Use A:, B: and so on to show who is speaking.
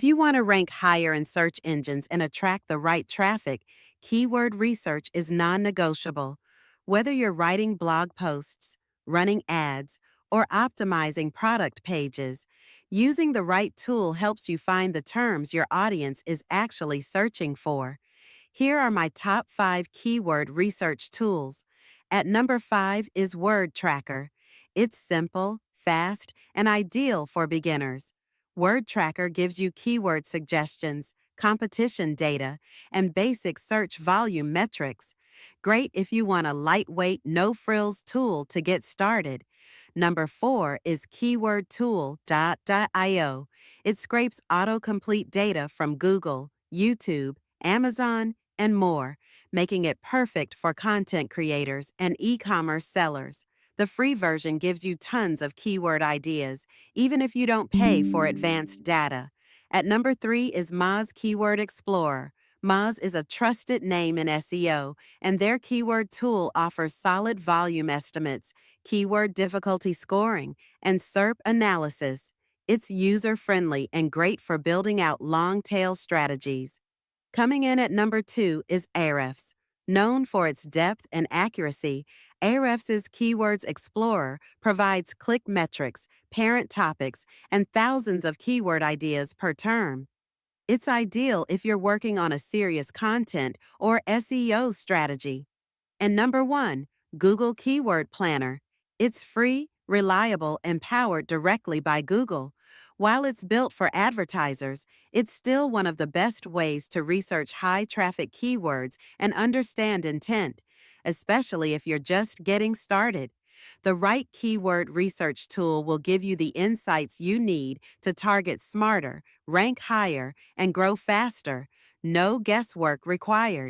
A: If you want to rank higher in search engines and attract the right traffic, keyword research is non negotiable. Whether you're writing blog posts, running ads, or optimizing product pages, using the right tool helps you find the terms your audience is actually searching for. Here are my top 5 keyword research tools. At number 5 is Word Tracker. It's simple, fast, and ideal for beginners. Word Tracker gives you keyword suggestions, competition data, and basic search volume metrics. Great if you want a lightweight, no frills tool to get started. Number 4 is keywordtool.io. It scrapes autocomplete data from Google, YouTube, Amazon, and more, making it perfect for content creators and e-commerce sellers. The free version gives you tons of keyword ideas, even if you don't pay for advanced data. At number 3 is Moz Keyword Explorer. Moz is a trusted name in SEO, and their keyword tool offers solid volume estimates, keyword difficulty scoring, and SERP analysis. It's user-friendly and great for building out long-tail strategies. Coming in at number 2 is Ahrefs. Known for its depth and accuracy, Ahrefs' Keywords Explorer provides click metrics, parent topics, and thousands of keyword ideas per term. It's ideal if you're working on a serious content or SEO strategy. And number 1, Google Keyword Planner. It's free, reliable, and powered directly by Google. While it's built for advertisers, it's still one of the best ways to research high-traffic keywords and understand intent, especially if you're just getting started. The right keyword research tool will give you the insights you need to target smarter, rank higher, and grow faster. No guesswork required.